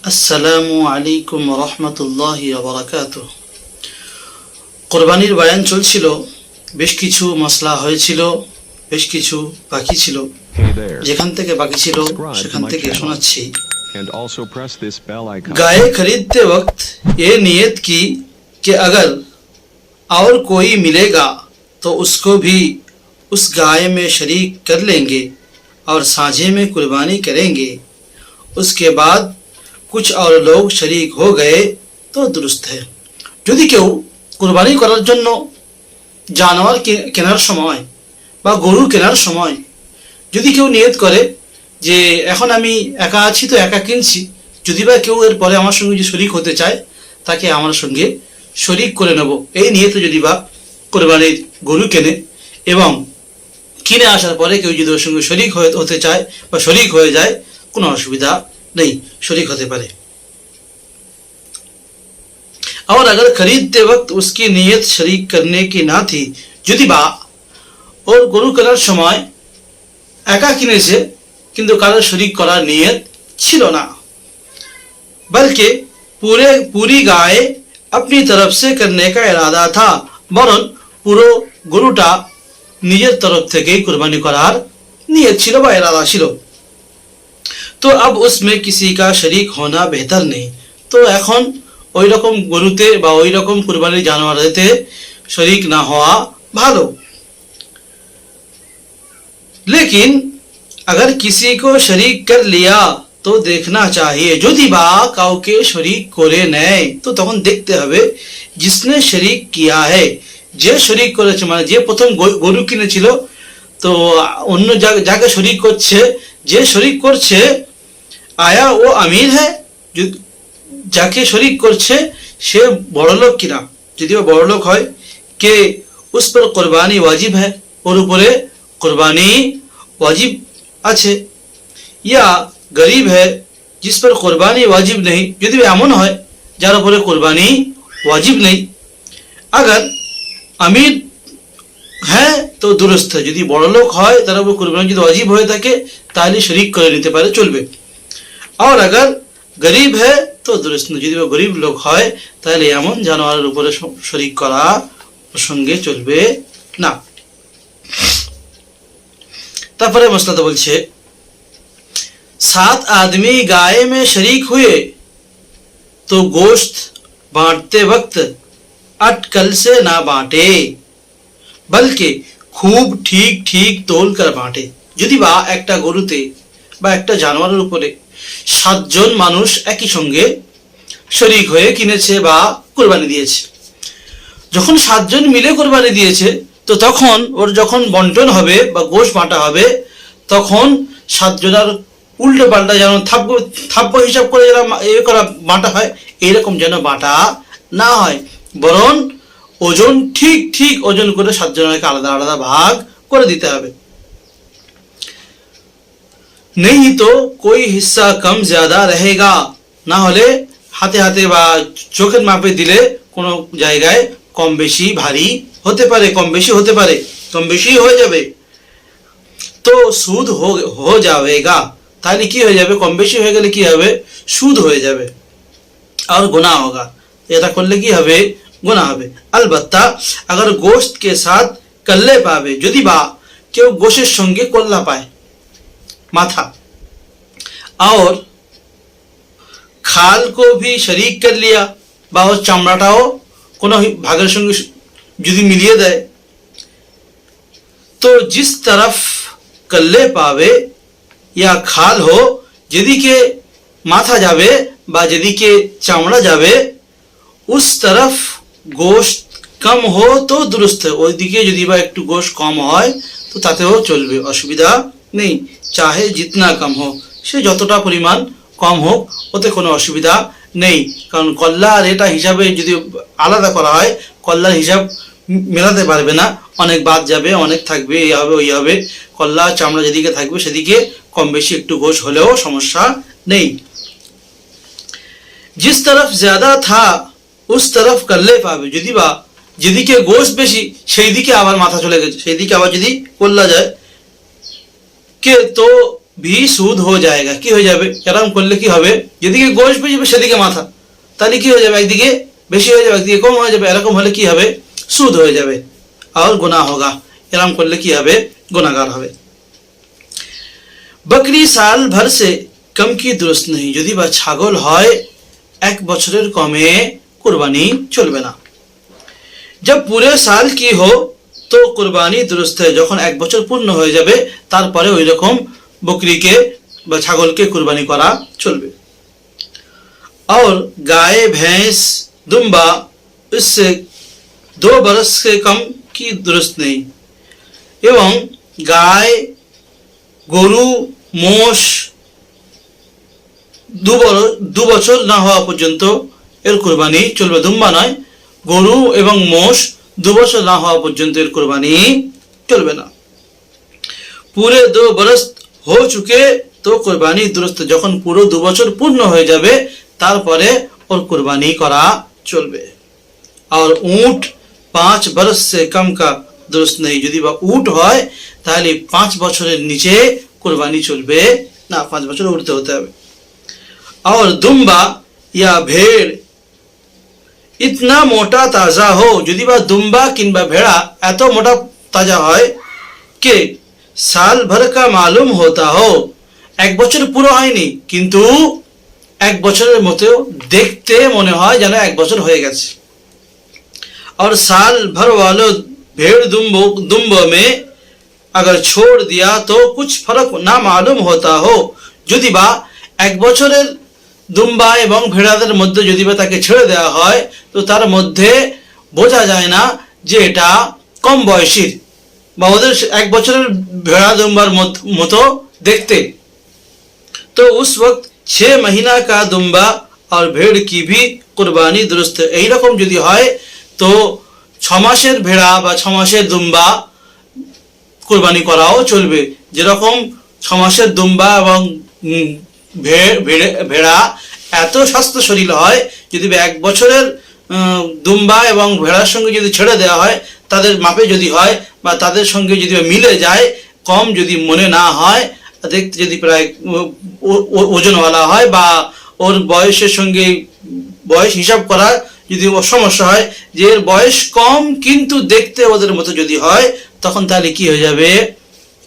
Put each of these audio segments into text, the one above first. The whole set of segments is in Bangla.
আসসালামু আলাইকুম রহমতুল্লাহি ওয়া বারাকাতুহু। কোরবানির বয়ান চলছিল, বেশ কিছু মশলা হয়েছিল, বেশ কিছু বাকি ছিল। যেখান থেকে বাকি ছিল সেখান থেকে শোনাচ্ছি। गाय खरीदते वक्त ये नियत की कि अगर और कोई मिलेगा तो उसको भी उस गाय में शरीक कर लेंगे और साझे में कुर्बानी करेंगे। उसके बाद कुछ और लोग शरीक हो गए तो दुरुस्त है। যদি কেউ কুরবানি করার জন্য জানোয়ার কেনার সময় বা গরু কেনার সময় যদি কেউ নিয়ত করে যে এখন আমি একা আছি তো একা কিনছি, যদি বা কেউ এর পরে আমার সঙ্গে যে শরিক হতে চায় তাকে আমার সঙ্গে শরিক করে নেব, এই নিয়তে যদি বা কোরবানির গরু কেনে এবং কিনে আসার পরে কেউ যদি ওর সঙ্গে শরিক হতে চায় বা শরিক হয়ে যায়, কোনো অসুবিধা नहीं, शरीक होते पारे। और अगर खरीदते वक्त उसकी नीयत शरीक करने की ना थी, যদি বা ওর গরু কেনার সময় একা কিনেছে কিন্তু কারো শরিক করার নিয়ত ছিল না, बल्कि पूरी गाय अपनी तरफ से करने का इरादा था, বরং পুরো গরুটা নিজের তরফ থেকেই কুরবানি করার নিয়ত ছিল বা ইরাদা ছিল। तो अब उसमें किसी का शरीक होना बेहतर नहीं, तो এখন ওই রকম গরুতে বা ওই রকম কুরবানির জানোয়ারেতে শরিক না হওয়া ভালো। लेकिन अगर किसी को शरीक कर लिया तो देखना चाहिए, যদি বা কাউকে শরিক করে নেয় তো তখন দেখতে হবে जिसने शरीक किया है, যে শরিক করেছে মানে যে প্রথম গরু কিনেছিল তো অন্য যাকে শরিক করছে, যে শরিক করছে आया वो अमीर है, যাকে শরিক করছে সে বড়লোক কিনা, যদি ও বড়লোক হয় কে उस पर कुर्बानी वाजिब है, ওর উপরে कुर्बानी वाजिब আছে, या गरीब है जिस पर कुर्बानी वाजिब नहीं, যদি এমন হয় যার উপরে कुर्बानी वाजिब नहीं। अगर अमीर है तो दुरुस्त है, যদি বড়লোক হয় তার উপর কুরবানি যদি ওয়াজিব হয়ে থাকে তাহলে শরিক করে নিতে পারে, চলবে। और अगर गरीब है तो दुरुस्त नहीं, যদি গরিব লোক হয় তাহলে এমন জানোয়ারের উপরে শরিক করা সঙ্গে চলবে না। তারপরে মসলাটা বলছে 7 आदमी गाय में शरीक हुए तो गोश्त बांटते वक्त अटकल से ना बांटे बल्कि खूब ठीक ठीक तोल कर बांटे। যদি বা একটা গরুতে বা একটা জানোয়ারের উপরে 7 জন মানুষ একই সঙ্গে শরিক হয়ে কিনেছে বা কুরবানি দিয়েছে, যখন 7 জন মিলে কুরবানি দিয়েছে তো তখন ওর যখন বন্টন হবে বা গোশ বাঁটা হবে তখন 7 জনের উল্টো পাল্টা যেন থাপ্প হিসাব করে যেন করা বাঁটা হয় এইরকম যেন বাঁটা না হয়, বরং ওজন ঠিক ঠিক ওজন করে 7 জনকে আলাদা আলাদা ভাগ করে দিতে হবে। नहीं तो कोई हिस्सा कम ज्यादा रहेगा, না হলে হাতে হাতে বা চোখের মাপে দিলে কোনো জায়গায় কম বেশি ভারী হতে পারে, কম বেশি হতে পারে, কম বেশি হয়ে যাবে। তো সুদ हो जाएगा, তাহলে কি হয়ে যাবে, কম বেশি হয়ে গেলে কি হবে, সুদ হয়ে যাবে আর গুনাহ होगा, এটা করলে কি হবে, গুনাহ হবে। अलबत्ता अगर गोश्त के साथ कल्ले पावे, যদি বা কেউ গোশের সঙ্গে কল্লা পায় माथा और खाल को भी शरीक कर लिया বা ওর চামড়াটাও কোনো ভাগের সঙ্গে যদি মিলিয়ে দেয় तो जिस तरफ कल्ले पावे या खाल हो, যেদিকে মাথা যাবে বা যেদিকে চামড়া যাবে उस तरफ गोश्त कम हो तो दुरुस्त है, ওইদিকে যদি বা একটু গোশত কম হয় তো তাতেও চলবে, অসুবিধা নেই। চাহে জিতনা কম হোক, সে যতটা পরিমাণ কম হোক ওতে কোনো অসুবিধা নেই, কারণ কল্লা আর এটা হিসাবে যদি আলাদা করা হয় কল্লার হিসাব মেলাতে পারবে না, অনেক বাদ যাবে, অনেক থাকবে, এই হবে ওই হবে, কল্লা চামড়া যেদিকে থাকবে সেদিকে কম বেশি একটু গোশ হলেও সমস্যা নেই। जिस तरफ ज्यादा था उस तरफ कल्ले पावे, যদি বা যেদিকে গোশত বেশি সেই দিকে আবার মাথা চলে গেছে, সেই দিকে আবার যদি কল্লা যায় কে তো भी सूद हो जाएगा। কি হয়ে যাবে? এরকম করলে কি হবে? যেদিকে গোশ বেশি যাবে সেদিকে মাথা, তাহলে কি হয়ে যাবে? একদিকে বেশি হয়ে যাবে, একদিকে কম হয়ে যাবে। এরকম হলে কি হবে? সুদ হয়ে যাবে আর গুনাহ होगा। এরকম করলে কি হবে? গুনাহগার হবে। बकरी साल भर से कम की दुरुस्त नहीं। যদি বা ছাগল হয় এক বছরের কমে কুরবানি চলবে না। जब पूरे साल की हो तो कुर्बानी दुरुस्त है। যখন এক বছর পূর্ণ হয়ে যাবে তারপরে ওই রকম বকরিকে বা ছাগলকে কুরবানি করা চলবে। और गाय भैंस दुम्बा इससे 2 बरस से कम की दुरुस्त नहीं। এবং গায় গরু মোষ 2 বছর না হওয়া পর্যন্ত এর কুরবানি চলবে। দুম্বা নয়, গরু এবং মোষ 2 বছর না হওয়া পর্যন্ত এর কুরবানি চলবে না। পুরে 2 বরস हो चुके तो कुर्बानी दुरुस्त। যখন পুরো 2 বছর পূর্ণ হয়ে যাবে তারপরে ওর কুরবানি করা চলবে। और ऊंट 5 बरस से कम का दुरुस्त नहीं। যদি বা উট হয় তাহলে 5 বছরের নিচে কুরবানি চলবে না, 5 বছর উঠতে হতে হবে। और दुम्बा या भेड़ इतना मोटा ताजा हो। যদি বা দুম্বা কিংবা ভেড়া এত মোটা তাজা হয় কে साल भर का मालूम होता हो। এক বছর পুরো হয়নি কিন্তু এক বছরের মতো দেখতে মনে হয় যেন এক বছর হয়ে গেছে। और साल भर वालों भेड़ दुम्बों में अगर छोड़ दिया तो कुछ फर्क ना मालूम होता हो। যদি বা এক বছরের দুম্বা এবং ভেড়াদের মধ্যে যদি বা তাকে ছেড়ে দেওয়া হয় তো তার মধ্যে বোঝা যায় না যে এটা কম বয়সীর বা ওদের এক বছরের ভেড়া দুম্বার মতো দেখতে। तो उस वक्त 6 महीना का दुम्बा और भेड़ की भी कुर्बानी दुरुस्त। এই রকম যদি হয় তো 6 মাসের ভেড়া বা 6 মাসের দুম্বা কুরবানি করাও চলবে। যেরকম 6 মাসের দুম্বা এবং ভেড়া এত স্বাস্থ্য শরীর হয়, যদি এক বছরের দুম্বা এবং ভেড়ার সঙ্গে যদি ছেড়ে দেওয়া হয় তাদের মাপে যদি হয় বা তাদের সঙ্গে যদি মিলে যায়, কম যদি মনে না হয়, দেখতে যদি প্রায় ওজনওয়ালা হয় বা ওর বয়সের সঙ্গে বয়স হিসাব করা যদি সমস্যা হয় যে এর বয়স কম কিন্তু দেখতে ওদের মতো যদি হয় তখন তাহলে কি হয়ে যাবে?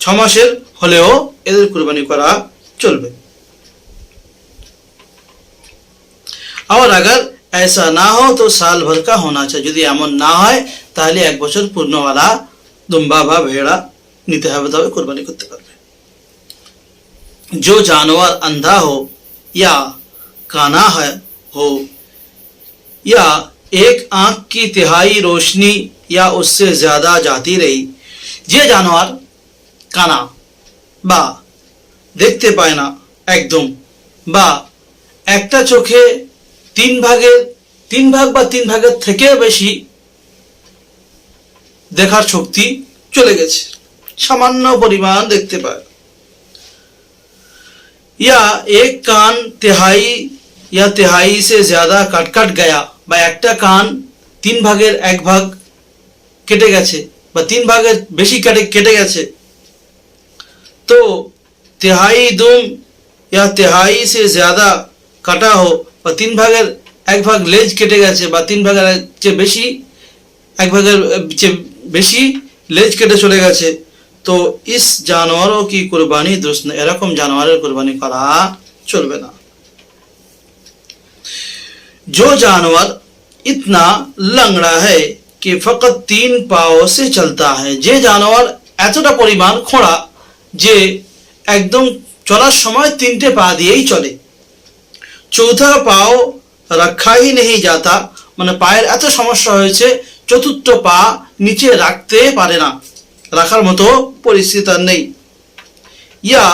6 মাসের হলেও এদের কুরবানি করা চলবে। और अगर ऐसा ना हो तो साल भर का होना चाहिए। যদি এমন না হয় তাহলে এক বছর পূর্ণওয়ালা দুম্বা বা ভেড়া নিতে হবে, তবে কুরবানি করতে পারবে। जो जानवर अंधा हो या काना है हो या एक आंख की तिहाई रोशनी या उससे ज्यादा जाती रही। যে জানোয়ার কানা বা দেখতে পায় না একদম বা একটা চোখে 3 ভাগ বা 3 ভাগের থেকে বেশি দেখার শক্তি চলে গেছে, সামান্য পরিমাণ দেখতে পায়। या एक कान तिहाई या तिहाई से ज्यादा कट गया বা একটা কান 3 ভাগের 1 ভাগ কেটে গেছে বা 3 ভাগের বেশি কেটে গেছে। তো तिहाई दुम या तिहाई से ज्यादा কাটা हो বা 3 ভাগের 1 ভাগ লেজ কেটে গেছে বা 3 ভাগের চেয়ে বেশি 1 ভাগের চেয়ে বেশি লেজ কেটে চলে গেছে, तो इस जानवरों की कुर्बानी दुरुस्त नहीं। এরকম জানোয়ারের কুরবানি করা চলবে না। जो जानवर इतना लंगड़ा है कि फकत 3 पाँव से चलता है। যে জানোয়ার এতটা পরিমাণ খোঁড়া যে একদম চলার সময় 3টে পা দিয়েই চলে। চৌথা পাও रखा ही नहीं जाता, মানে পায়ের এত সমস্যা হয়েছে চতুর্থ পা নিচে রাখতে পারে না, রাখার মতো পরিস্থিতি নেই। या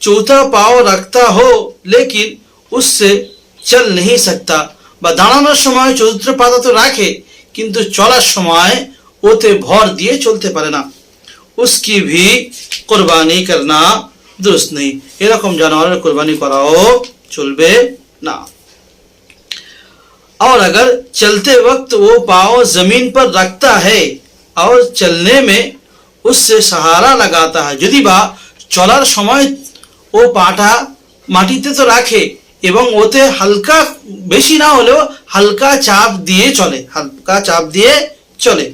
चौथा पाव रखता हो लेकिन उससे चल नहीं सकता, বা দাঁড়ানোর সময় চতুর্থ পাতা তো রাখে কিন্তু চলার সময় ওতে ভর দিয়ে চলতে পারে না। उसकी भी कुर्बानी करना दुरुस्त नहीं। এরকম জানোয়ারের কুরবানি করাও চলবে না। और अगर चलते वक्त वो पाँव जमीन पर रखता है और चलने में उससे सहारा लगाता है। যদি বা চলার সময় ও ও পাটা মাটিতে তো রাখে এবং ওতে হালকা, বেশি না হলেও হালকা চাপ দিয়ে চলে, হালকা চাপ দিয়ে চলে,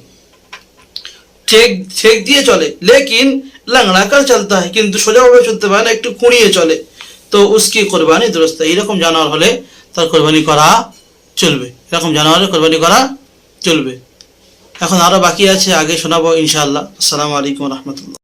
ঠেক দিয়ে চলে। লেকিন लंगड़ा कर चलता है, কিন্তু সোজাভাবে চলতে পারে না, একটু কুঁড়িয়ে চলে, তো উসকি কোরবানি দুরুস্ত। এইরকম জানোয়ার হলে তার কোরবানি করা চলবে, এরকম জানোয়ারের কোরবানি করা চলবে। এখন আরো বাকি আছে, আগে শোনাবো ইনশাআল্লাহ। আসসালামু আলাইকুম রহমতুল্লাহ।